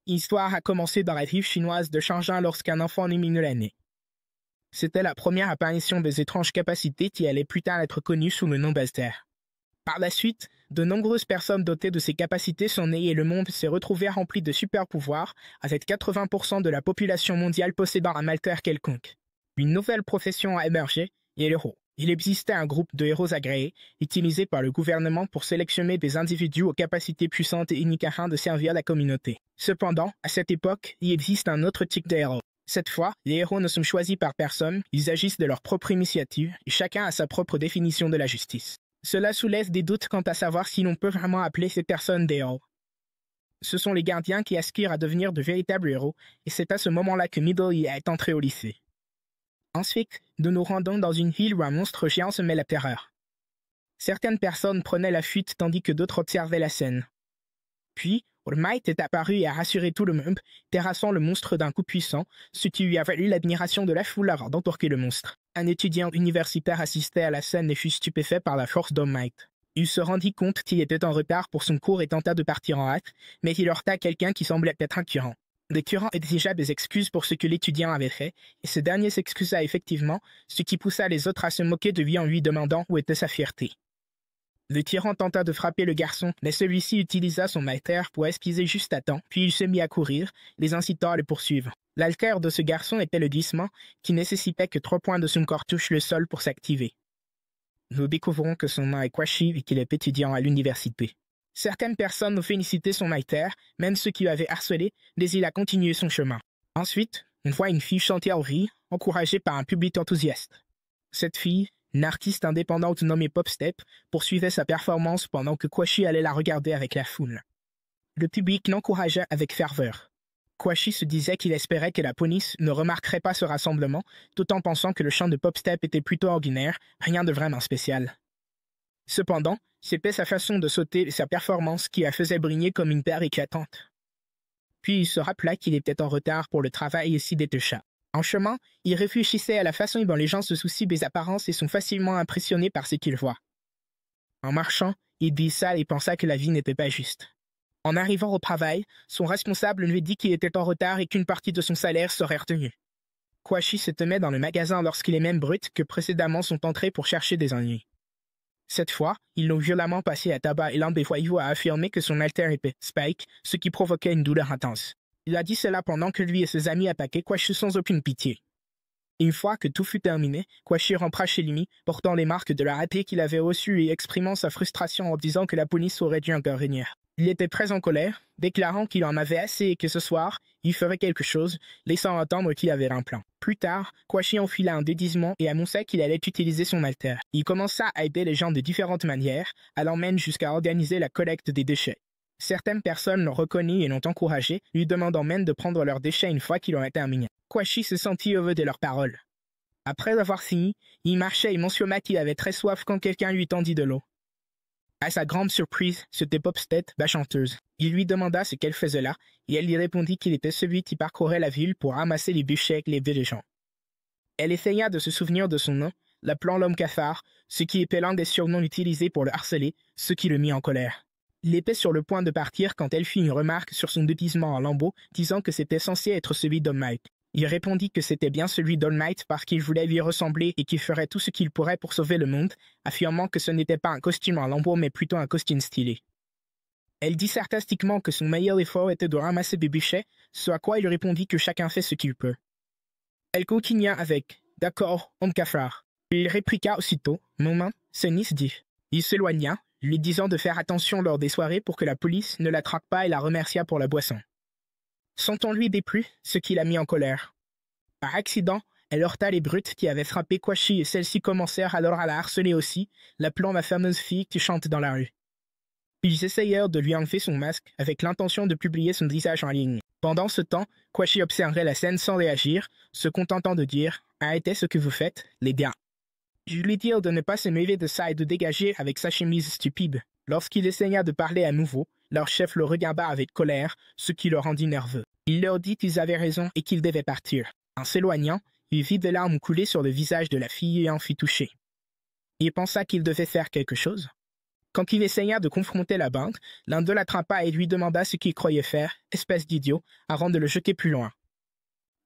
L'histoire a commencé dans la rive chinoise de Shenzhen lorsqu'un enfant lumineux est né. C'était la première apparition des étranges capacités qui allaient plus tard être connues sous le nom d'Aster. Par la suite, de nombreuses personnes dotées de ces capacités sont nées et le monde s'est retrouvé rempli de super pouvoirs, avec 80% de la population mondiale possédant un alter quelconque. Une nouvelle profession a émergé, les héros. Il existait un groupe de héros agréés, utilisés par le gouvernement pour sélectionner des individus aux capacités puissantes et uniques afin de servir la communauté. Cependant, à cette époque, il existe un autre type de héros. Cette fois, les héros ne sont choisis par personne, ils agissent de leur propre initiative, et chacun a sa propre définition de la justice. Cela soulève des doutes quant à savoir si l'on peut vraiment appeler ces personnes des héros. Ce sont les gardiens qui aspirent à devenir de véritables héros, et c'est à ce moment-là que Midori est entré au lycée. Ensuite, nous nous rendons dans une ville où un monstre géant semait la terreur. Certaines personnes prenaient la fuite tandis que d'autres observaient la scène. Puis, All Might est apparu et a rassuré tout le monde, terrassant le monstre d'un coup puissant, ce qui lui a valu l'admiration de la foule avant d'entorquer le monstre. Un étudiant universitaire assistait à la scène et fut stupéfait par la force d'All Might. Il se rendit compte qu'il était en retard pour son cours et tenta de partir en hâte, mais il heurta quelqu'un qui semblait être incurant. Le tyran exigea des excuses pour ce que l'étudiant avait fait, et ce dernier s'excusa effectivement, ce qui poussa les autres à se moquer de lui en lui demandant où était sa fierté. Le tyran tenta de frapper le garçon, mais celui-ci utilisa son alter pour esquiver juste à temps, puis il se mit à courir, les incitant à le poursuivre. L'alter de ce garçon était le glissement, qui nécessitait que 3 points de son corps touchent le sol pour s'activer. Nous découvrons que son nom est Kwashi et qu'il est étudiant à l'université. Certaines personnes ont félicité son alter, même ceux qui l'avaient harcelé, mais il a continué son chemin. Ensuite, on voit une fille chanter au riz, encouragée par un public enthousiaste. Cette fille, une artiste indépendante nommée Popstep, poursuivait sa performance pendant que Kwashi allait la regarder avec la foule. Le public l'encourageait avec ferveur. Kwashi se disait qu'il espérait que la police ne remarquerait pas ce rassemblement, tout en pensant que le chant de Popstep était plutôt ordinaire, rien de vraiment spécial. Cependant, c'était sa façon de sauter et sa performance qui la faisait briller comme une perle éclatante. Puis il se rappela qu'il était en retard pour le travail et s'y détacha. En chemin, il réfléchissait à la façon dont les gens se soucient des apparences et sont facilement impressionnés par ce qu'ils voient. En marchant, il glissa et pensa que la vie n'était pas juste. En arrivant au travail, son responsable lui dit qu'il était en retard et qu'une partie de son salaire serait retenue. Kwashi se tenait dans le magasin lorsque les mêmes brutes que précédemment sont entrés pour chercher des ennuis. Cette fois, ils l'ont violemment passé à tabac et l'un des voyous a affirmé que son alter était Spike, ce qui provoquait une douleur intense. Il a dit cela pendant que lui et ses amis attaquaient Kwashi sans aucune pitié. Une fois que tout fut terminé, Kwashi rentra chez lui, portant les marques de la râpée qu'il avait reçue et exprimant sa frustration en disant que la police aurait dû intervenir. Il était très en colère, déclarant qu'il en avait assez et que ce soir, il ferait quelque chose, laissant entendre qu'il avait un plan. Plus tard, Kwashi enfila un déguisement et annonça qu'il allait utiliser son alter. Il commença à aider les gens de différentes manières, allant même jusqu'à organiser la collecte des déchets. Certaines personnes l'ont reconnu et l'ont encouragé, lui demandant même de prendre leurs déchets une fois qu'ils auraient terminé. Kwashi se sentit heureux de leurs paroles. Après avoir fini, il marchait et mentionna qu'il avait très soif quand quelqu'un lui tendit de l'eau. À sa grande surprise, c'était Popstep, la chanteuse. Il lui demanda ce qu'elle faisait là, et elle lui répondit qu'il était celui qui parcourait la ville pour ramasser les bûchers avec les vieux gens. Elle essaya de se souvenir de son nom, l'appelant l'homme cafard, ce qui était l'un des surnoms utilisés pour le harceler, ce qui le mit en colère. Il était sur le point de partir quand elle fit une remarque sur son déguisement en lambeaux, disant que c'était censé être celui d'All Might. Il répondit que c'était bien celui d'All Might parce qu'il voulait lui ressembler et qu'il ferait tout ce qu'il pourrait pour sauver le monde, affirmant que ce n'était pas un costume en lambeaux mais plutôt un costume stylé. Elle dit sarcastiquement que son meilleur effort était de ramasser des bûchers, ce à quoi il répondit que chacun fait ce qu'il peut. Elle continua avec « D'accord, homme cafard ». Il répliqua aussitôt « Moment, c'est dit ». Il s'éloigna, lui disant de faire attention lors des soirées pour que la police ne la traque pas et la remercia pour la boisson. Sentant-lui déplu, ce qui l'a mis en colère. Par accident, elle heurta les brutes qui avaient frappé Kwashi et celles-ci commencèrent alors à la harceler aussi, l'appelant la fameuse fille qui chante dans la rue. Ils essayèrent de lui enlever son masque avec l'intention de publier son visage en ligne. Pendant ce temps, Kwashi observait la scène sans réagir, se contentant de dire « Arrêtez ce que vous faites, les gars ». Je lui dis de ne pas se mêler de ça et de dégager avec sa chemise stupide. Lorsqu'il essaya de parler à nouveau, leur chef le regarda avec colère, ce qui le rendit nerveux. Il leur dit qu'ils avaient raison et qu'ils devaient partir. En s'éloignant, il vit des larmes couler sur le visage de la fille et en fut touché. Il pensa qu'il devait faire quelque chose. Quand il essaya de confronter la bande, l'un d'eux l'attrapa et lui demanda ce qu'il croyait faire, espèce d'idiot, avant de le jeter plus loin.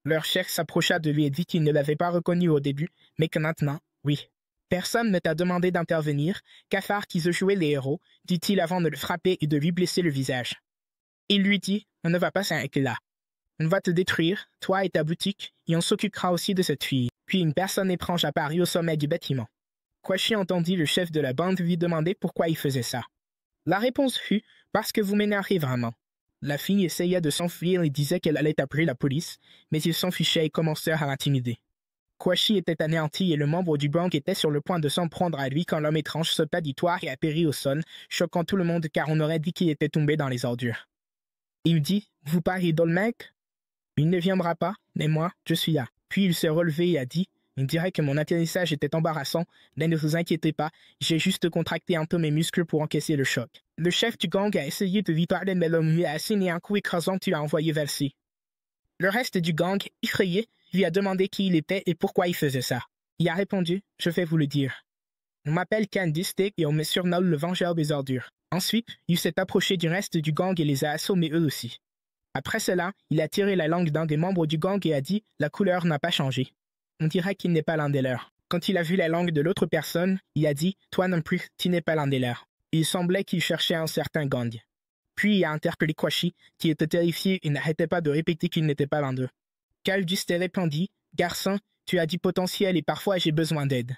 Leur chef s'approcha de lui et dit qu'il ne l'avait pas reconnu au début, mais que maintenant, oui. Personne ne t'a demandé d'intervenir, cafard qui se jouait les héros, dit-il avant de le frapper et de lui blesser le visage. Il lui dit, on ne va pas s'arrêter là. On va te détruire, toi et ta boutique, et on s'occupera aussi de cette fille. Puis une personne étrange apparut au sommet du bâtiment. Kwashi entendit le chef de la bande lui demander pourquoi il faisait ça. La réponse fut « parce que vous m'énervez vraiment ». La fille essaya de s'enfuir et disait qu'elle allait appeler la police, mais ils s'en fichaient et commencèrent à l'intimider. Kwashi était anéanti et le membre du gang était sur le point de s'en prendre à lui quand l'homme étrange sauta du toit et atterrit au sol, choquant tout le monde car on aurait dit qu'il était tombé dans les ordures. Il dit « Vous pariez dans le mec ?»« Il ne viendra pas, mais moi, je suis là. » Puis il s'est relevé et a dit « On dirait que mon atterrissage était embarrassant, mais ne vous inquiétez pas, j'ai juste contracté un peu mes muscles pour encaisser le choc. » Le chef du gang a essayé de lui parler, mais l'homme lui a asséné un coup écrasant qui l'a envoyé valser. Le reste du gang, effrayé, lui a demandé qui il était et pourquoi il faisait ça. Il a répondu « Je vais vous le dire. On m'appelle Candice et on me surnomme le vengeur des ordures. » Ensuite, il s'est approché du reste du gang et les a assommés eux aussi. Après cela, il a tiré la langue d'un des membres du gang et a dit « La couleur n'a pas changé. » On dirait qu'il n'est pas l'un des leurs. Quand il a vu la langue de l'autre personne, il a dit « Toi non plus, tu n'es pas l'un des leurs. » Il semblait qu'il cherchait un certain gang. Puis il a interpellé Kwashi, qui était terrifié et n'arrêtait pas de répéter qu'il n'était pas l'un d'eux. Calduste répondit « Garçon, tu as du potentiel et parfois j'ai besoin d'aide.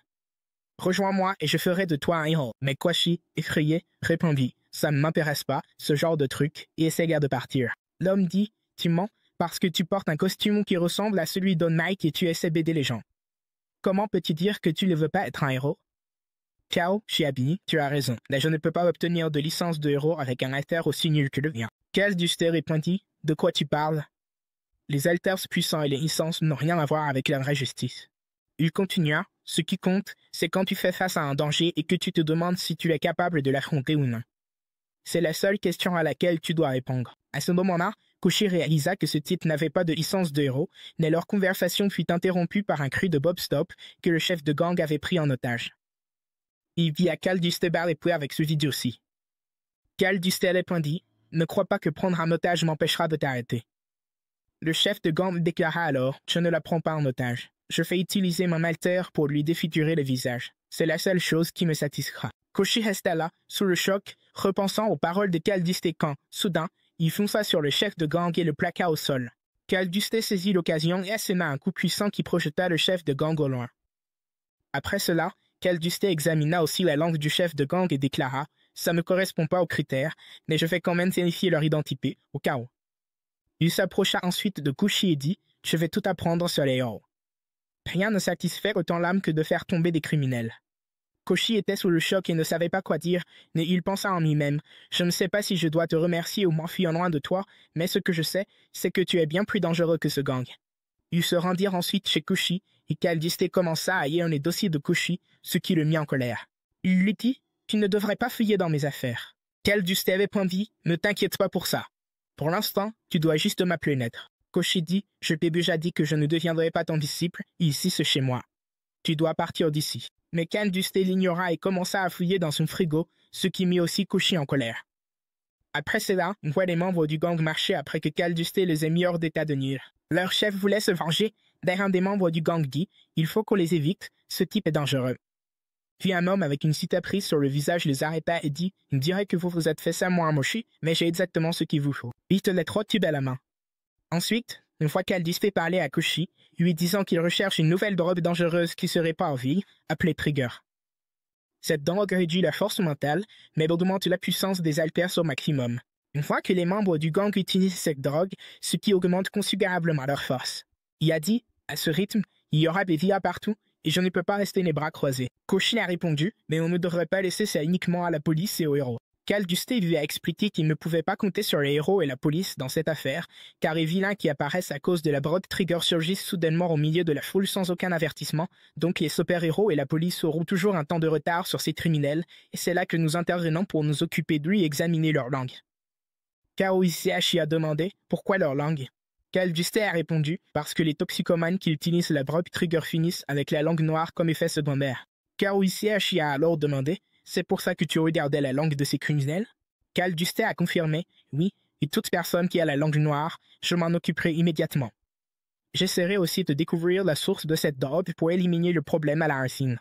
Rejoins-moi et je ferai de toi un héros. » Mais Kwashi, effrayé, répondit « Ça ne m'intéresse pas, ce genre de truc, et essaya de partir. » L'homme dit « Tu mens parce que tu portes un costume qui ressemble à celui d'On Mike et tu essaies d'aider les gens. Comment peux-tu dire que tu ne veux pas être un héros? » Kao, Shiabi, tu as raison, mais je ne peux pas obtenir de licence de héros avec un alter aussi nul que le mien. Calduste répondit « De quoi tu parles? Les alters puissants et les licences n'ont rien à voir avec la vraie justice. » Il continua « Ce qui compte, c'est quand tu fais face à un danger et que tu te demandes si tu es capable de l'affronter ou non. C'est la seule question à laquelle tu dois répondre. » À ce moment-là, Koshi réalisa que ce type n'avait pas de licence de héros, mais leur conversation fut interrompue par un cri de Bob Stop que le chef de gang avait pris en otage. Il vit à Calduste barrer avec ce idiotie. Calduste répondit « Ne crois pas que prendre un otage m'empêchera de t'arrêter. » Le chef de gang déclara alors « Je ne la prends pas en otage. Je fais utiliser mon alter pour lui défigurer le visage. C'est la seule chose qui me satisfera. » Koshi resta là, sous le choc, repensant aux paroles de Calduste quand, soudain, il fonça sur le chef de gang et le plaqua au sol. Calduste saisit l'occasion et asséna un coup puissant qui projeta le chef de gang au loin. Après cela, Calduste examina aussi la langue du chef de gang et déclara « Ça ne correspond pas aux critères, mais je vais quand même vérifier leur identité, au cas où. » Il s'approcha ensuite de Koshi et dit « Je vais tout apprendre sur les héros. » Rien ne satisfait autant l'âme que de faire tomber des criminels. Koshi était sous le choc et ne savait pas quoi dire, mais il pensa en lui-même « Je ne sais pas si je dois te remercier ou m'enfuir loin de toi, mais ce que je sais, c'est que tu es bien plus dangereux que ce gang. » Ils se rendirent ensuite chez Koshi, et Calduste commença à lire les dossiers de Koshi, ce qui le mit en colère. Il lui dit « Tu ne devrais pas fouiller dans mes affaires. » Calduste répondit « Ne t'inquiète pas pour ça. Pour l'instant, tu dois juste m'appeler Naître. » Koshi dit « Je t'ai déjà dit que je ne deviendrai pas ton disciple, et ici c'est chez moi. Tu dois partir d'ici. » Mais Calduste l'ignora et commença à fouiller dans son frigo, ce qui mit aussi Koshi en colère. Après cela, on voit les membres du gang marcher après que Calduste les ait mis hors d'état de nuire. Leur chef voulait se venger, mais un des membres du gang dit « Il faut qu'on les évite, ce type est dangereux. » Puis un homme avec une cicatrice sur le visage les arrêta et dit « On dirait que vous vous êtes fait ça moi mochi, mais j'ai exactement ce qu'il vous faut. » Il te les 3 tubes à la main. Ensuite, une fois Calduste parlait à Koshi, lui disant qu'il recherche une nouvelle drogue dangereuse qui serait pas en ville, appelée Trigger. Cette drogue réduit la force mentale, mais augmente la puissance des haltères au maximum. Une fois que les membres du gang utilisent cette drogue, ce qui augmente considérablement leur force. Il a dit, à ce rythme, il y aura des villas partout, et je ne peux pas rester les bras croisés. Koshi a répondu, mais on ne devrait pas laisser ça uniquement à la police et aux héros. Calduste lui a expliqué qu'il ne pouvait pas compter sur les héros et la police dans cette affaire, car les vilains qui apparaissent à cause de la drogue Trigger surgissent soudainement au milieu de la foule sans aucun avertissement, donc les super-héros et la police auront toujours un temps de retard sur ces criminels, et c'est là que nous intervenons pour nous occuper d'eux et examiner leur langue. Kao Ishihashi a demandé pourquoi leur langue. Calduste a répondu parce que les toxicomanes qui utilisent la drogue Trigger finissent avec la langue noire comme effet secondaire. Kao Ishihashi a alors demandé C'est pour ça que tu regardais la langue de ces criminels? Cal Dusté a confirmé, oui, et toute personne qui a la langue noire, je m'en occuperai immédiatement. J'essaierai aussi de découvrir la source de cette drogue pour éliminer le problème à la racine.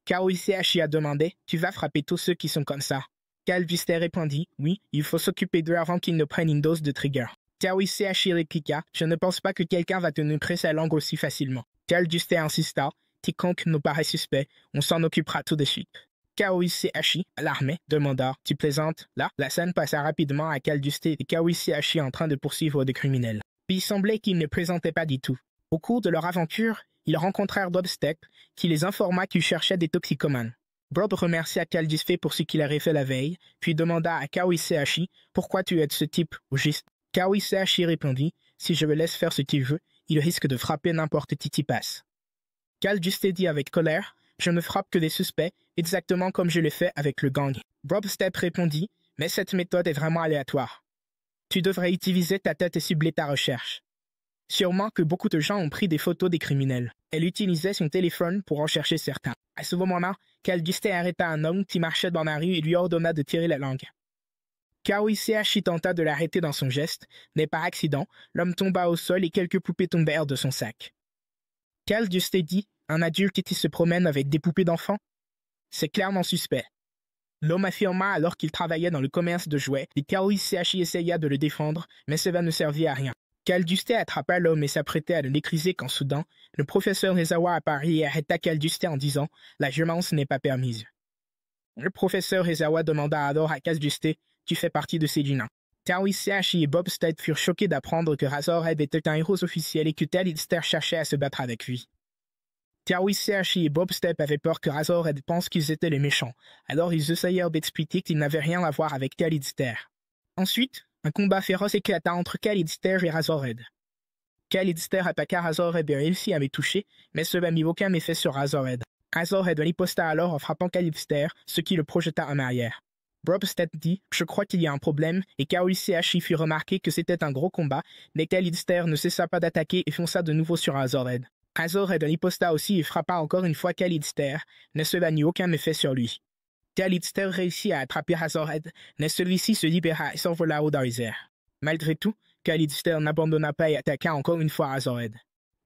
Kaoiseashi a demandé, tu vas frapper tous ceux qui sont comme ça. Cal Dusté répondit, oui, il faut s'occuper d'eux avant qu'ils ne prennent une dose de trigger. Kaoiseashi répliqua, je ne pense pas que quelqu'un va te montrer sa langue aussi facilement. Cal Dusté insista, quiconque nous paraît suspect, on s'en occupera tout de suite. Kaoiseashi, alarmé, demanda, tu plaisantes? Là, la scène passa rapidement à Cal Dusté et Kaoiseashi en train de poursuivre des criminels. Puis il semblait qu'ils ne plaisantaient pas du tout. Au cours de leur aventure, ils rencontrèrent Bob Step, qui les informa qu'il cherchait des toxicomanes. Bob remercia Cal Dusté pour ce qu'il avait fait la veille, puis demanda à Kaoiseashi, pourquoi tu aides ce type au juste? Kaoiseashi répondit, si je le laisse faire ce qu'il veut, il risque de frapper n'importe qui passe. Cal Dusté dit avec colère, je ne frappe que des suspects, exactement comme je l'ai fait avec le gang. Bob Step répondit, mais cette méthode est vraiment aléatoire. Tu devrais utiliser ta tête et cibler ta recherche. Sûrement que beaucoup de gens ont pris des photos des criminels. Elle utilisait son téléphone pour en chercher certains. À ce moment-là, Cal Dusté arrêta un homme qui marchait dans la rue et lui ordonna de tirer la langue. Kaoiseashi tenta de l'arrêter dans son geste, mais par accident, l'homme tomba au sol et quelques poupées tombèrent de son sac. Cal Dusté dit, un adulte qui se promène avec des poupées d'enfants? C'est clairement suspect. L'homme affirma alors qu'il travaillait dans le commerce de jouets et Kaoiseashi essaya de le défendre, mais cela ne servit à rien. Cal Dusté attrapa l'homme et s'apprêtait à le maîtriser quand soudain, le professeur Rezawa apparut et arrêta Cal Dusté en disant « La violence n'est pas permise ». Le professeur Rezawa demanda alors à Cal Dusté « Tu fais partie de ces humains ». Kaoiseashi et Bob Step furent choqués d'apprendre que Razorhead était un héros officiel et que Cal Dusté cherchait à se battre avec lui. Kaoiseashi et Bob Step avaient peur que Razorhead pense qu'ils étaient les méchants, alors ils essayèrent d'expliquer qu'ils n'avaient rien à voir avec Cal Dusté. Ensuite, un combat féroce éclata entre Cal Dusté et Razorhead. Cal Dusté attaqua Razorhead et réussit à me toucher, mais cela n'eut aucun effet sur Razorhead. Razorhead riposta alors en frappant Cal Dusté, ce qui le projeta en arrière. Bob Step dit « Je crois qu'il y a un problème » et Kaoiseashi fit remarquer que c'était un gros combat, mais Cal Dusté ne cessa pas d'attaquer et fonça de nouveau sur Razorhead. Razorhead riposta aussi et frappa encore une fois Cal Dusté, mais cela n'eut aucun effet sur lui. Cal Dusté réussit à attraper Razorhead, mais celui-ci se libéra et s'envola haut dans les airs. Malgré tout, Cal Dusté n'abandonna pas et attaqua encore une fois Razorhead.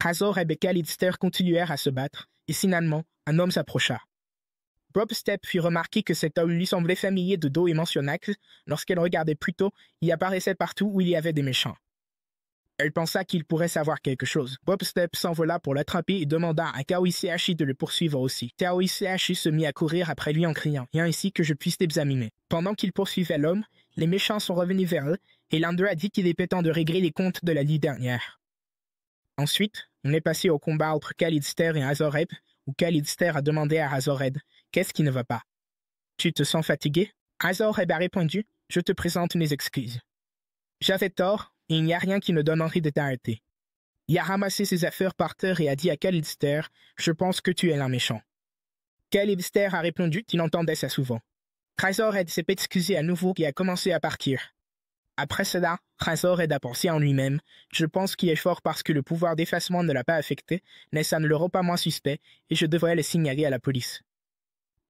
Razorhead et Cal Dusté continuèrent à se battre, et finalement, un homme s'approcha. Bob Step fit remarquer que cet homme lui semblait familier de dos et mentionna que, lorsqu'elle regardait plus tôt, il apparaissait partout où il y avait des méchants. Elle pensa qu'il pourrait savoir quelque chose. Bob Step s'envola pour l'attraper et demanda à Kaoiseashi de le poursuivre aussi. Kaoiseashi se mit à courir après lui en criant « Viens ici que je puisse t'examiner ». Pendant qu'il poursuivait l'homme, les méchants sont revenus vers eux et l'un d'eux a dit qu'il était temps de régler les comptes de la nuit dernière. Ensuite, on est passé au combat entre Cal Dusté et Razorhead, où Cal Dusté a demandé à Razorhead « Qu'est-ce qui ne va pas? Tu te sens fatigué ?» Razorhead a répondu « Je te présente mes excuses. J'avais tort. Et il n'y a rien qui ne donne envie de t'arrêter. » Il a ramassé ses affaires par terre et a dit à Cal Dusté « Je pense que tu es un méchant. » Cal Dusté a répondu qu'il entendait ça souvent. Razorhead s'est excusé à nouveau et a commencé à partir. Après cela, Razorhead a pensé en lui-même « Je pense qu'il est fort parce que le pouvoir d'effacement ne l'a pas affecté, mais ça ne le rend pas moins suspect et je devrais le signaler à la police. »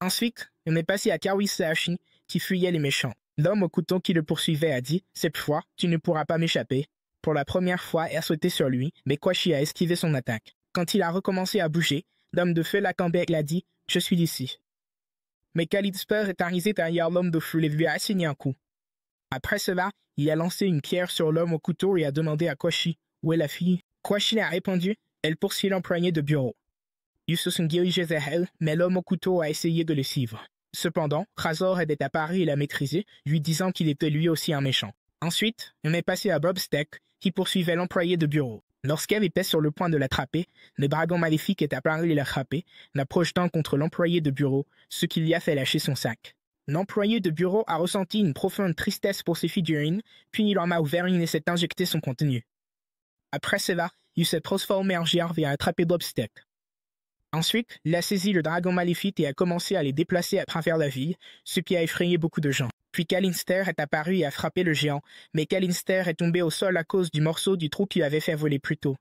Ensuite, on est passé à Kaoiseashi qui fuyait les méchants. L'homme au couteau qui le poursuivait a dit « Cette fois, tu ne pourras pas m'échapper. » Pour la première fois, elle a sauté sur lui, mais Kwashi a esquivé son attaque. Quand il a recommencé à bouger, l'homme de feu Lakambek l'a dit « Je suis ici. » Mais Cal Dusté est arrivé derrière l'homme de feu et lui a assigné un coup. Après cela, il a lancé une pierre sur l'homme au couteau et a demandé à Kwashi « Où est la fille ?» Kwashi a répondu « Elle poursuit l'employé de bureau. » Ils se sont dirigés vers elle, mais l'homme au couteau a essayé de le suivre. Cependant, Razorhead est apparu et l'a maîtrisé, lui disant qu'il était lui aussi un méchant. Ensuite, on est passé à Bob Step, qui poursuivait l'employé de bureau. Lorsqu'elle était sur le point de l'attraper, le dragon maléfique est apparu et l'a frappé, la projetant contre l'employé de bureau, ce qui lui a fait lâcher son sac. L'employé de bureau a ressenti une profonde tristesse pour ses figurines, puis il en a ouvert une et s'est injecté son contenu. Après cela, il s'est transformé en géant et a attrapé Bob Step. Ensuite, il a saisi le dragon maléfique et a commencé à les déplacer à travers la ville, ce qui a effrayé beaucoup de gens. Puis Cal Dusté est apparu et a frappé le géant, mais Cal Dusté est tombé au sol à cause du morceau du trou qu'il avait fait voler plus tôt.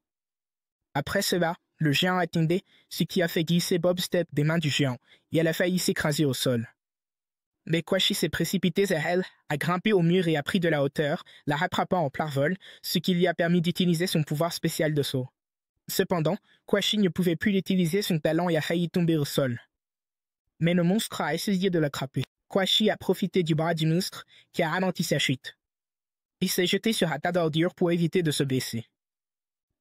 Après cela, le géant a tombé, ce qui a fait glisser Bob Step des mains du géant, et elle a failli s'écraser au sol. Mais Quashi s'est précipité vers elle, a grimpé au mur et a pris de la hauteur, la rattrapant en plein vol, ce qui lui a permis d'utiliser son pouvoir spécial de saut. Cependant, Quashi ne pouvait plus utiliser son talent et a failli tomber au sol. Mais le monstre a essayé de l'attraper. Quashi a profité du bras du monstre qui a ralenti sa chute. Il s'est jeté sur un tas d'ordures pour éviter de se blesser.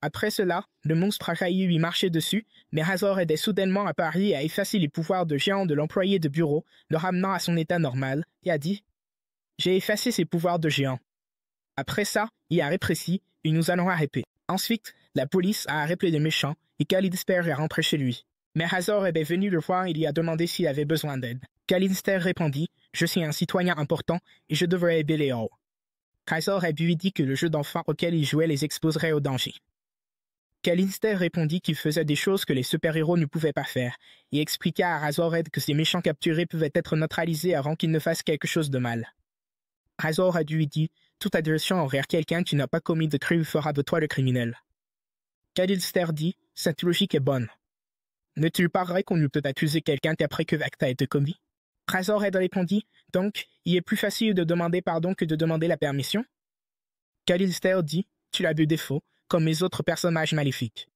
Après cela, le monstre a failli lui marcher dessus, mais Razorhead est soudainement apparu et a effacé les pouvoirs de géant de l'employé de bureau, le ramenant à son état normal, et a dit « J'ai effacé ses pouvoirs de géant. » Après ça, il a rétréci et nous allons arrêter. Ensuite, la police a arrêté les méchants et Kalister est rentré chez lui. Mais Razorhead est venu le voir et lui a demandé s'il avait besoin d'aide. Kalister répondit « Je suis un citoyen important et je devrais aider les héros. » Razorhead lui dit que le jeu d'enfant auquel il jouait les exposerait au danger. Kalister répondit qu'il faisait des choses que les super-héros ne pouvaient pas faire, et expliqua à Razorhead que ces méchants capturés pouvaient être neutralisés avant qu'ils ne fassent quelque chose de mal. Razorhead lui dit « Toute agression envers quelqu'un qui n'a pas commis de crime fera de toi le criminel. » Kalister dit « Cette logique est bonne. Ne-t-il pas vrai qu'on ne peut accuser quelqu'un qu'après que l'acte a été commis ?» Razorhead répondit « Donc, il est plus facile de demander pardon que de demander la permission ?» Kalister dit « Tu l'as bu défaut, comme mes autres personnages maléfiques. »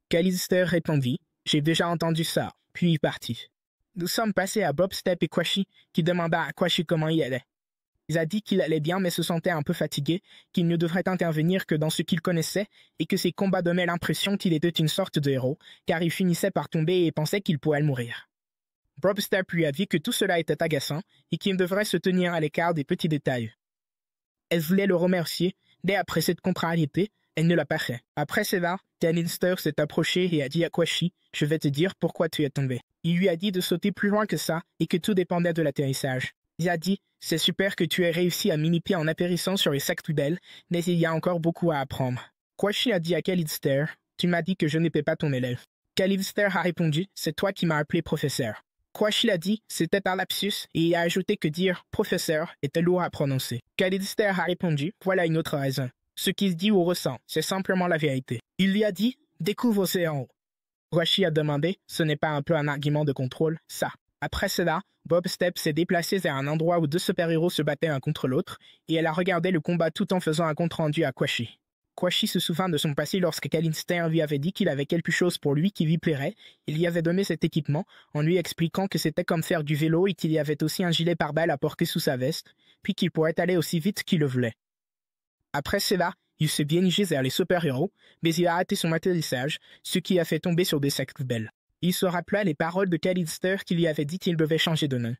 Kalister répondit « J'ai déjà entendu ça, puis il partit. » Nous sommes passés à Bob Step et Quashi, qui demanda à Quashi comment il allait. Il a dit qu'il allait bien mais se sentait un peu fatigué, qu'il ne devrait intervenir que dans ce qu'il connaissait, et que ses combats donnaient l'impression qu'il était une sorte de héros, car il finissait par tomber et pensait qu'il pourrait mourir. Bob Step lui a dit que tout cela était agaçant, et qu'il devrait se tenir à l'écart des petits détails. Elle voulait le remercier, dès après cette contrariété, elle ne l'a pas fait. Après cela, Kalister s'est approché et a dit à Quashi « Je vais te dire pourquoi tu es tombé. » Il lui a dit de sauter plus loin que ça et que tout dépendait de l'atterrissage. Il a dit « C'est super que tu aies réussi à mini-pied en atterrissant sur les sacs poubelles, mais il y a encore beaucoup à apprendre. » Quashi a dit à Kalister « Tu m'as dit que je n'étais pas ton élève. » Kalister a répondu « C'est toi qui m'as appelé professeur. » Quashi l'a dit, c'était un lapsus, et il a ajouté que dire « professeur » était lourd à prononcer. Kalister a répondu « Voilà une autre raison. Ce qu'il dit ou ressent, c'est simplement la vérité. » Il lui a dit « Découvre ses héros. » Quashi a demandé « Ce n'est pas un peu un argument de contrôle, ça ?» Après cela, Bob Step s'est déplacé vers un endroit où deux super-héros se battaient un contre l'autre, et elle a regardé le combat tout en faisant un compte-rendu à Quashi. Quashi se souvint de son passé lorsque Kalister lui avait dit qu'il avait quelque chose pour lui qui lui plairait. Il lui avait donné cet équipement en lui expliquant que c'était comme faire du vélo et qu'il y avait aussi un gilet pare-balles à porter sous sa veste, puis qu'il pourrait aller aussi vite qu'il le voulait. Après cela, il s'est dirigé vers les super-héros, mais il a raté son atterrissage, ce qui a fait tomber sur des sacs poubelles. Il se rappela les paroles de Kalister qui lui avait dit qu'il devait changer de nom.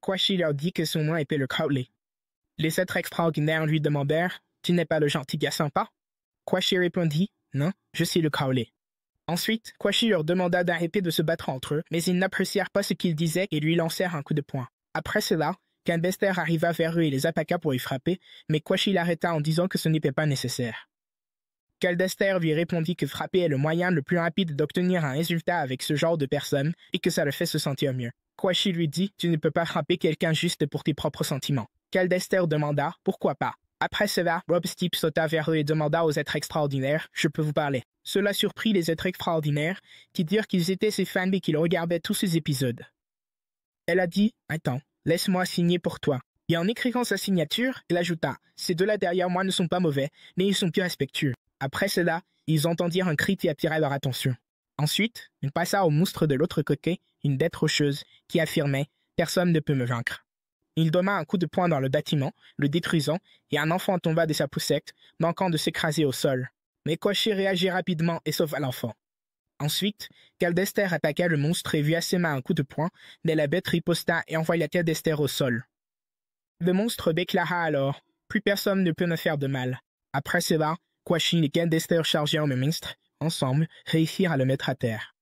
Quashi leur dit que son nom était le Crowley. Les êtres extraordinaires lui demandèrent « Tu n'es pas le gentil gars sympa ?» Quashi répondit « Non, je suis le Crowley. » Ensuite, Quashi leur demanda d'arrêter de se battre entre eux, mais ils n'apprécièrent pas ce qu'ils disaient et lui lancèrent un coup de poing. Après cela, Kalister arriva vers eux et les attaqua pour y frapper, mais Quashi l'arrêta en disant que ce n'était pas nécessaire. Kalister lui répondit que frapper est le moyen le plus rapide d'obtenir un résultat avec ce genre de personnes et que ça le fait se sentir mieux. Quashi lui dit « Tu ne peux pas frapper quelqu'un juste pour tes propres sentiments. » Kalister demanda « Pourquoi pas ?» Après cela, Bob Step sauta vers eux et demanda aux êtres extraordinaires « Je peux vous parler ?» Cela surprit les êtres extraordinaires, qui dirent qu'ils étaient ses fans et qu'ils regardaient tous ces épisodes. Elle a dit « Attends, laisse-moi signer pour toi. » Et en écrivant sa signature, elle ajouta « Ces deux-là derrière moi ne sont pas mauvais, mais ils sont plus respectueux. » Après cela, ils entendirent un cri qui attira leur attention. Ensuite, il passa au monstre de l'autre côté, une bête rocheuse, qui affirmait « Personne ne peut me vaincre. » Il donna un coup de poing dans le bâtiment, le détruisant, et un enfant tomba de sa poussette, manquant de s'écraser au sol. Mais Quashi réagit rapidement et sauva l'enfant. Ensuite, Kalister attaqua le monstre et lui assema un coup de poing, mais la bête riposta et envoya Kalister au sol. Le monstre déclara alors « Plus personne ne peut me faire de mal. » Après cela, Quashi et Kalister chargèrent le monstre, ensemble, réussirent à le mettre à terre.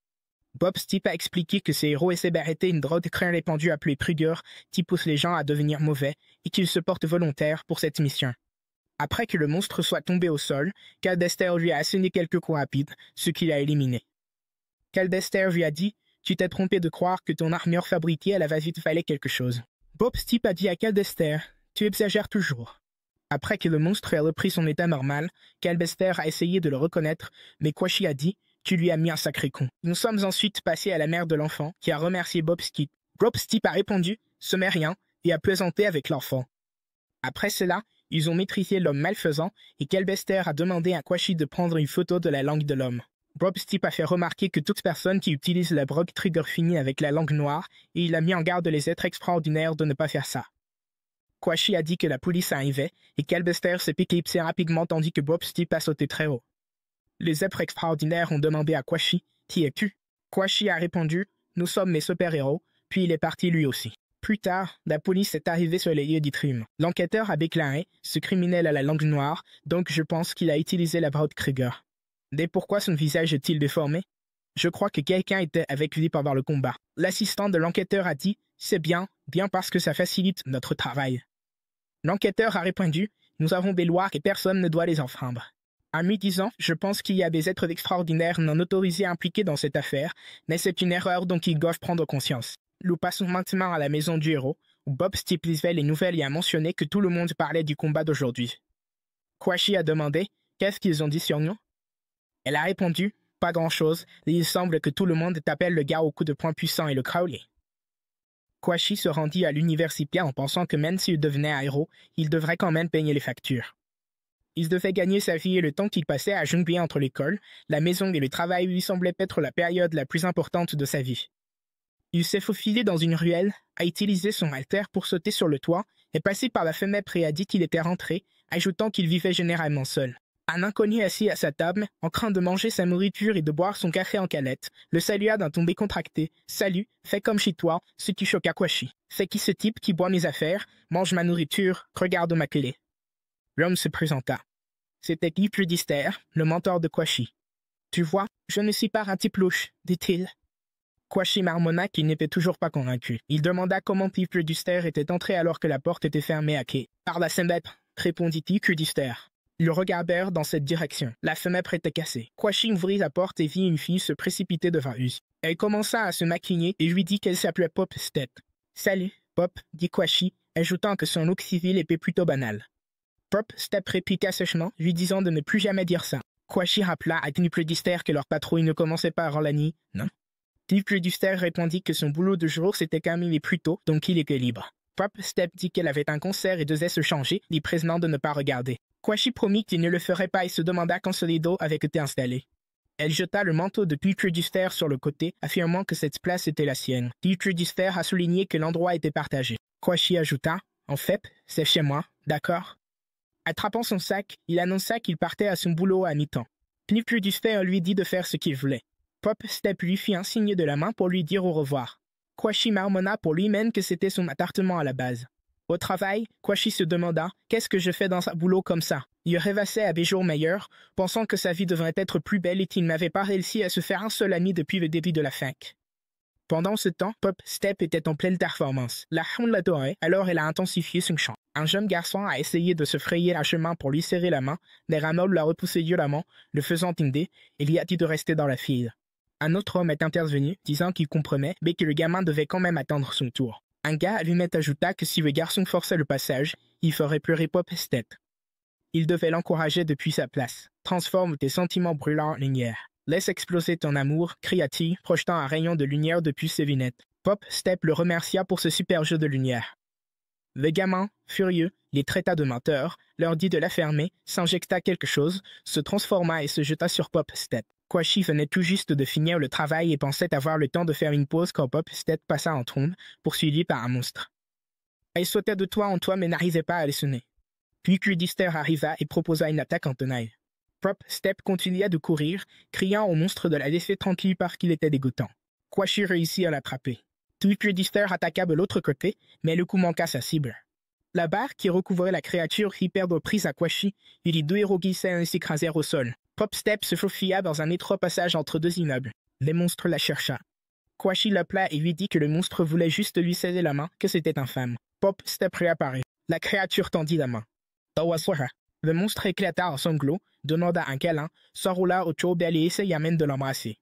Bob Step a expliqué que ces héros essaient d'arrêter une drogue très répandue appelée Prugger qui pousse les gens à devenir mauvais et qu'ils se portent volontaires pour cette mission. Après que le monstre soit tombé au sol, Kalister lui a asséné quelques coups rapides, ce qui l'a éliminé. Kalister lui a dit « Tu t'es trompé de croire que ton armure fabriquée à la va-vite valait quelque chose. » Bob Step a dit à Kalister « Tu exagères toujours. » Après que le monstre a repris son état normal, Kalister a essayé de le reconnaître, mais Quashi a dit « Tu lui as mis un sacré con. » Nous sommes ensuite passés à la mère de l'enfant, qui a remercié Bob Step. Bob Step a répondu « Ce n'est rien, et à plaisanter avec l'enfant. Après cela, ils ont maîtrisé l'homme malfaisant et Kelbester a demandé à Quashi de prendre une photo de la langue de l'homme. Bob Stipe a fait remarquer que toute personne qui utilise la brogue trigger finit avec la langue noire et il a mis en garde les êtres extraordinaires de ne pas faire ça. Quashi a dit que la police arrivait et Kelbester s'est éclipsé rapidement tandis que Bob Stipe a sauté très haut. Les êtres extraordinaires ont demandé à Quashi « Qui es-tu » Quashi a répondu « Nous sommes mes super-héros », puis il est parti lui aussi. Plus tard, la police est arrivée sur les lieux du crime. L'enquêteur a déclaré « Ce criminel a la langue noire, donc je pense qu'il a utilisé la brogue Krieger. » Mais pourquoi son visage est-il déformé? Je crois que quelqu'un était avec lui pendant le combat. L'assistant de l'enquêteur a dit « C'est bien, bien parce que ça facilite notre travail. » L'enquêteur a répondu « Nous avons des lois et personne ne doit les enfreindre. » En lui disant « Je pense qu'il y a des êtres extraordinaires non autorisés impliqués dans cette affaire, mais c'est une erreur dont ils doivent prendre conscience. » Nous passons maintenant à la maison du héros, où Bob Stipe lisait les nouvelles et a mentionné que tout le monde parlait du combat d'aujourd'hui. Quashi a demandé « Qu'est-ce qu'ils ont dit sur nous ?» Elle a répondu « Pas grand-chose, et il semble que tout le monde t'appelle le gars au coup de poing puissant et le Crowley. » Quashi se rendit à l'université en pensant que même s'il devenait un héros, il devrait quand même payer les factures. Il devait gagner sa vie et le temps qu'il passait à jongler entre l'école, la maison et le travail lui semblait être la période la plus importante de sa vie. Il s'est faufilé dans une ruelle, a utilisé son haltère pour sauter sur le toit, est passé par la fenêtre et a dit qu'il était rentré, ajoutant qu'il vivait généralement seul. Un inconnu assis à sa table, en train de manger sa nourriture et de boire son café en canette, le salua d'un ton décontracté. « Salut, fais comme chez toi, ce qui choqua Quashi. C'est qui ce type qui boit mes affaires, mange ma nourriture, regarde ma clé. » L'homme se présenta. C'était Guy Pludister, le mentor de Quashi. « Tu vois, je ne suis pas un type louche, dit-il. » Quashi marmonna qu'il n'était toujours pas convaincu. Il demanda comment Guy Pludister était entré alors que la porte était fermée à quai. « Par la fenêtre, répondit Guy Pludister. Ils regardèrent dans cette direction. La fenêtre était cassée. Quashi ouvrit la porte et vit une fille se précipiter devant lui. Elle commença à se maquiller et lui dit qu'elle s'appelait Pop Step. « Salut, Pop, dit Quashi, ajoutant que son look civil était plutôt banal. Pop Step répliqua sèchement, lui disant de ne plus jamais dire ça. Quashi rappela à Guy Pludister que leur patrouille ne commençait pas avant la nuit, non? Guy Pludister répondit que son boulot de jour s'était terminé plus tôt, donc il était libre. Pop Step dit qu'elle avait un concert et devait se changer, lui prévenant de ne pas regarder. Quashi promit qu'il ne le ferait pas et se demanda quand ce rideau avait été installé. Elle jeta le manteau de Guy Pludister sur le côté, affirmant que cette place était la sienne. Guy Pludister a souligné que l'endroit était partagé. Quashi ajouta « En fait, c'est chez moi, d'accord ?» Attrapant son sac, il annonça qu'il partait à son boulot à mi-temps. Guy Pludister lui dit de faire ce qu'il voulait. Pop Step lui fit un signe de la main pour lui dire au revoir. Quashi marmonna pour lui-même que c'était son appartement à la base. Au travail, Quashi se demanda « Qu'est-ce que je fais dans un boulot comme ça ?» Il rêvassait à des jours meilleurs, pensant que sa vie devrait être plus belle et qu'il n'avait pas réussi à se faire un seul ami depuis le début de la fac. Pendant ce temps, Pop Step était en pleine performance. La Hound l'adorait, alors elle a intensifié son chant. Un jeune garçon a essayé de se frayer un chemin pour lui serrer la main, mais Rameau l'a repoussé violemment, le faisant tomber, et lui a dit de rester dans la file. Un autre homme est intervenu, disant qu'il comprenait, mais que le gamin devait quand même attendre son tour. Un gars allumette ajouta que si le garçon forçait le passage, il ferait pleurer Pop Step. Il devait l'encourager depuis sa place. Transforme tes sentiments brûlants en lumière. Laisse exploser ton amour, cria-t-il, projetant un rayon de lumière depuis ses lunettes. Pop Step le remercia pour ce super jeu de lumière. Le gamin, furieux, les traita de menteurs, leur dit de la fermer, s'injecta quelque chose, se transforma et se jeta sur Pop Step. Quashi venait tout juste de finir le travail et pensait avoir le temps de faire une pause quand Pop Step passa en trombe, poursuivi par un monstre. Elle sautait de toit en toit mais n'arrivait pas à les sonner. Puis Pludister arriva et proposa une attaque en tenaille. Pop Step continua de courir, criant au monstre de la laisser tranquille parce qu'il était dégoûtant. Quashi réussit à l'attraper. Puis Pludister attaqua de l'autre côté, mais le coup manqua sa cible. La barre qui recouvrait la créature fit perdre prise à Quashi et les deux héros glissaient et s'écrasèrent au sol. Pop Step se faufila dans un étroit passage entre deux immeubles. Les monstres la chercha. Quashi l'appela et lui dit que le monstre voulait juste lui serrer la main, que c'était infâme. Pop Step réapparut. La créature tendit la main. Le monstre éclata en sanglots, demanda un câlin, s'enroula autour d'elle et essaya même de l'embrasser.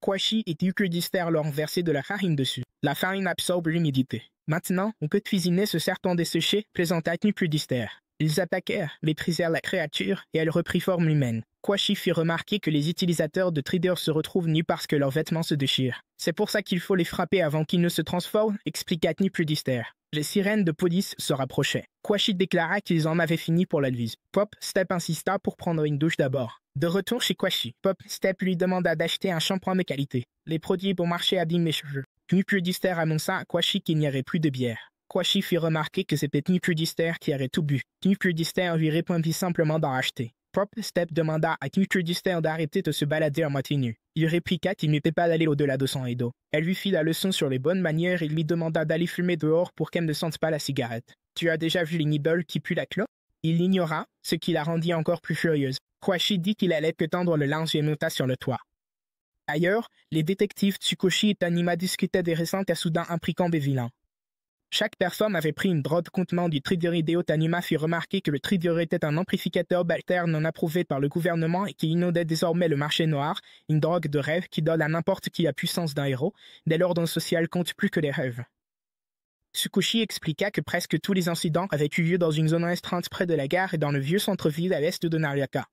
Quashi et Pludister leur ont versé de la farine dessus. La farine absorbe l'humidité. Maintenant, on peut cuisiner ce serpent desséché, plaisanta Pludister. Ils attaquèrent, méprisèrent la créature et elle reprit forme humaine. Quashi fit remarquer que les utilisateurs de Trader se retrouvent nus parce que leurs vêtements se déchirent. C'est pour ça qu'il faut les frapper avant qu'ils ne se transforment, expliqua Knipudister. Les sirènes de police se rapprochaient. Quashi déclara qu'ils en avaient fini pour la nuit. Pop Step insista pour prendre une douche d'abord. De retour chez Quashi, Pop Step lui demanda d'acheter un shampoing de qualité. Les produits bon marché abîment mes cheveux. Knipudister annonça à Quashi qu'il n'y aurait plus de bière. Quashi fit remarquer que c'était Knipudister qui aurait tout bu. Knipudister lui répondit simplement d'en acheter. Pop Step demanda à Knipudister d'arrêter de se balader à moitié nu. Il répliqua qu'il n'était pas allé au-delà de son rideau. Elle lui fit la leçon sur les bonnes manières et lui demanda d'aller fumer dehors pour qu'elle ne sente pas la cigarette. « Tu as déjà vu les Nibbles qui puent la clope ?» Il l'ignora, ce qui la rendit encore plus furieuse. Quashi dit qu'il allait étendre le linge et monta sur le toit. Ailleurs, les détectives Tsukoshi et Tanima discutaient des récents cas soudain impliquant des vilains. Chaque personne avait pris une drogue contenant du tridéridéo. Tanima fit remarquer que le tridéo était un amplificateur bactère non approuvé par le gouvernement et qui inondait désormais le marché noir, une drogue de rêve qui donne à n'importe qui la puissance d'un héros, dès l'ordre social compte plus que les rêves. Tsukoshi expliqua que presque tous les incidents avaient eu lieu dans une zone restreinte près de la gare et dans le vieux centre-ville à l'est de Nariaka.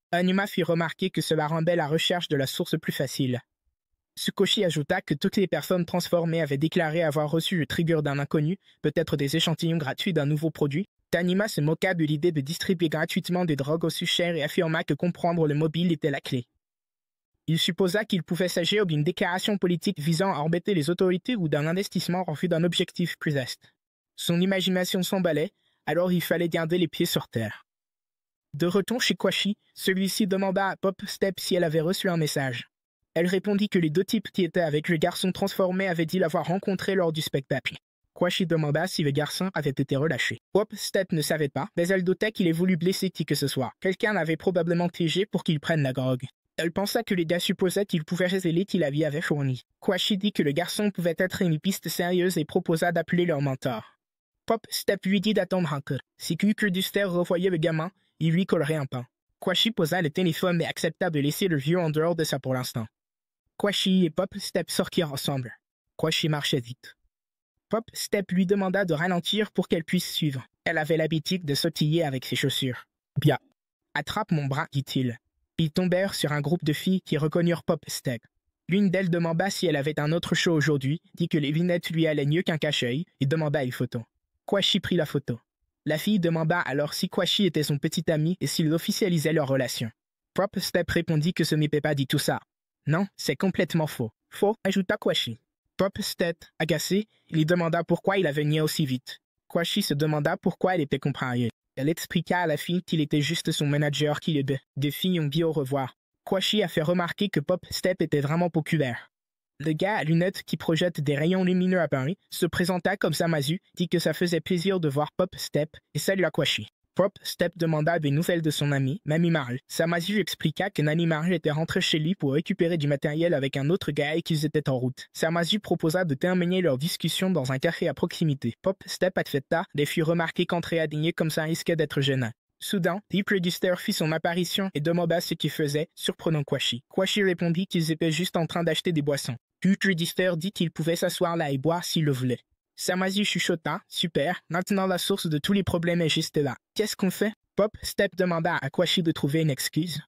Tanima fit remarquer que cela rendait la recherche de la source plus facile. Tsukoshi ajouta que toutes les personnes transformées avaient déclaré avoir reçu le trigger d'un inconnu, peut-être des échantillons gratuits d'un nouveau produit. Tanima se moqua de l'idée de distribuer gratuitement des drogues aussi chères et affirma que comprendre le mobile était la clé. Il supposa qu'il pouvait s'agir d'une déclaration politique visant à embêter les autorités ou d'un investissement en vue d'un objectif plus vaste. Son imagination s'emballait, alors il fallait garder les pieds sur terre. De retour chez Quashi, celui-ci demanda à Pop Step si elle avait reçu un message. Elle répondit que les deux types qui étaient avec le garçon transformé avaient dit l'avoir rencontré lors du spectacle. Quashi demanda si le garçon avait été relâché. Pop Step ne savait pas, mais elle doutait qu'il ait voulu blesser qui que ce soit. Quelqu'un l'avait probablement piégé pour qu'il prenne la drogue. Elle pensa que les gars supposaient qu'il pouvait révéler qui la lui avait fourni. Quashi dit que le garçon pouvait être une piste sérieuse et proposa d'appeler leur mentor. Pop Step lui dit d'attendre un peu. Si Knipudister revoyait le gamin, il lui collerait un pain. Quashi posa le téléphone et accepta de laisser le vieux en dehors de ça pour l'instant. Quashi et Pop Step sortirent ensemble. Quashi marchait vite. Pop Step lui demanda de ralentir pour qu'elle puisse suivre. Elle avait l'habitude de sautiller avec ses chaussures. « Bien. Attrape mon bras, dit-il. » Ils tombèrent sur un groupe de filles qui reconnurent Pop Step. L'une d'elles demanda si elle avait un autre show aujourd'hui, dit que les lunettes lui allaient mieux qu'un cache-œil, et demanda une photo. Quashi prit la photo. La fille demanda alors si Quashi était son petit ami et s'il officialisait leur relation. Pop Step répondit que ce n'était pas dit tout ça. Non, c'est complètement faux. Faux, ajouta Quashi. Pop Step, agacé, lui demanda pourquoi il avait nié aussi vite. Quashi se demanda pourquoi elle était contrariée. Elle expliqua à la fille qu'il était juste son manager qui l'aidait. Des filles ont dit au revoir. Quashi a fait remarquer que Pop Step était vraiment populaire. Le gars à lunettes qui projette des rayons lumineux à Paris se présenta comme Samazu, dit que ça faisait plaisir de voir Pop Step et salua Quashi. Pop Step demanda des nouvelles de son ami, Nanimaru. Samazu expliqua que Nanimaru était rentré chez lui pour récupérer du matériel avec un autre gars et qu'ils étaient en route. Samazu proposa de terminer leur discussion dans un café à proximité. Pop Step accepta, les fit remarquer qu'entrer à dîner comme ça risquait d'être gênant. Soudain, Knipudister fit son apparition et demanda ce qu'il faisait, surprenant Quashi. Quashi répondit qu'ils étaient juste en train d'acheter des boissons. Knipudister dit qu'il pouvait s'asseoir là et boire s'il le voulait. Samazu chuchota, super, maintenant la source de tous les problèmes est juste là. Qu'est-ce qu'on fait? Pop Step demanda à Quashi de trouver une excuse.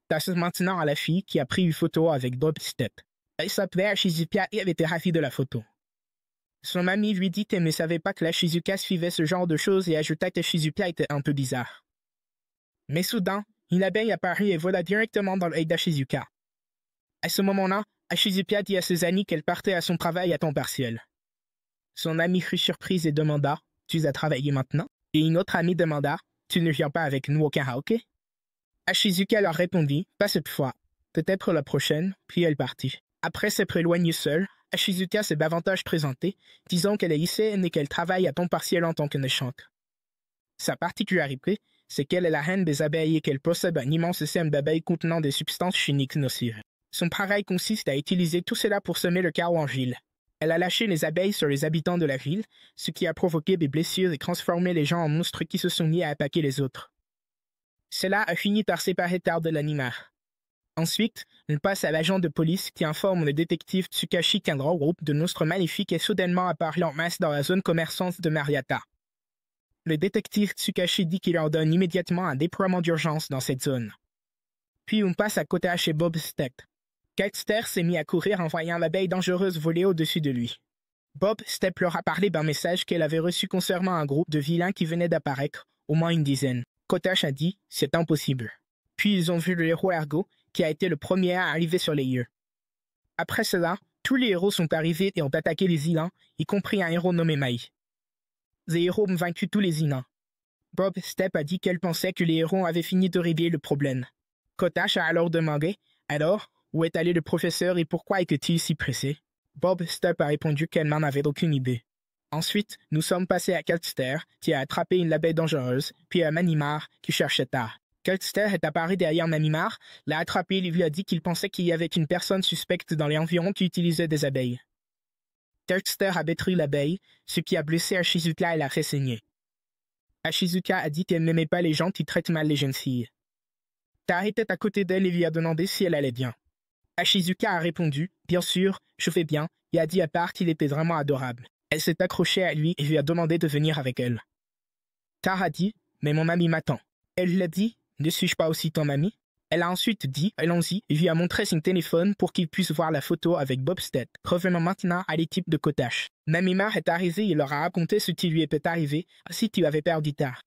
Passe maintenant à la fille qui a pris une photo avec Pop Step. Elle s'appelait Shizuka et elle était ravie de la photo. Son ami lui dit qu'elle ne savait pas que la Shizuka suivait ce genre de choses et ajouta que Shizuka était un peu bizarre. Mais soudain, une abeille apparut et vola directement dans l'œil d'Ashizuka. À ce moment-là, Ashizuka dit à ses amis qu'elle partait à son travail à temps partiel. Son amie fut surprise et demanda « Tu as travaillé maintenant ?» Et une autre amie demanda « Tu ne viens pas avec nous au karaoké ?» Ashizuka leur répondit « Pas cette fois, peut-être la prochaine », puis elle partit. Après s'être éloignée seule, Ashizuka s'est davantage présentée, disant qu'elle est lycéenne et qu'elle travaille à temps partiel en tant que méchante. Sa particularité, c'est qu'elle est la reine des abeilles et qu'elle possède un immense système d'abeilles contenant des substances chimiques nocives. Son travail consiste à utiliser tout cela pour semer le chaos en ville. Elle a lâché les abeilles sur les habitants de la ville, ce qui a provoqué des blessures et transformé les gens en monstres qui se sont mis à attaquer les autres. Cela a fini par séparer Tard de l'animar. Ensuite, on passe à l'agent de police qui informe le détective Tsukashi qu'un grand groupe de monstres maléfiques est soudainement apparu en masse dans la zone commerçante de Mariata. Le détective Tsukashi dit qu'il ordonne immédiatement un déploiement d'urgence dans cette zone. Puis on passe à Kotash et Bob Stepp. Kite s'est mis à courir en voyant l'abeille dangereuse voler au-dessus de lui. Bob Stepp leur a parlé d'un message qu'elle avait reçu concernant un groupe de vilains qui venaient d'apparaître, au moins une dizaine. Kotash a dit « c'est impossible ». Puis ils ont vu le héros Ergo, qui a été le premier à arriver sur les lieux. Après cela, tous les héros sont arrivés et ont attaqué les îlans, y compris un héros nommé Mai. Les héros ont vaincu tous les îlans. Bob Stepp a dit qu'elle pensait que les héros avaient fini de régler le problème. Kotash a alors demandé « Alors, où est allé le professeur et pourquoi était-il si pressé ?» Bob Stepp a répondu qu'elle n'en avait aucune idée. Ensuite, nous sommes passés à Keltster, qui a attrapé une abeille dangereuse, puis à Manimar, qui cherchait Tar. Keltster est apparu derrière Manimar, l'a attrapé et lui a dit qu'il pensait qu'il y avait une personne suspecte dans les environs qui utilisait des abeilles. Keltster a détruit l'abeille, ce qui a blessé Ashizuka et l'a fait saigner. Ashizuka a dit qu'elle n'aimait pas les gens qui traitent mal les jeunes filles. Tar était à côté d'elle et lui a demandé si elle allait bien. Ashizuka a répondu « Bien sûr, je vais bien » et a dit à Tar qu'il était vraiment adorable. Elle s'est accrochée à lui et lui a demandé de venir avec elle. Tar a dit « Mais mon ami m'attend ». Elle lui a dit « Ne suis-je pas aussi ton ami ?» Elle a ensuite dit « Allons-y » et lui a montré son téléphone pour qu'il puisse voir la photo avec Bob Stepp. Revenons maintenant à l'équipe de Kotash. Manimar est arrivé et leur a raconté ce qui lui était arrivé ainsi qu'il avait perdu Tar.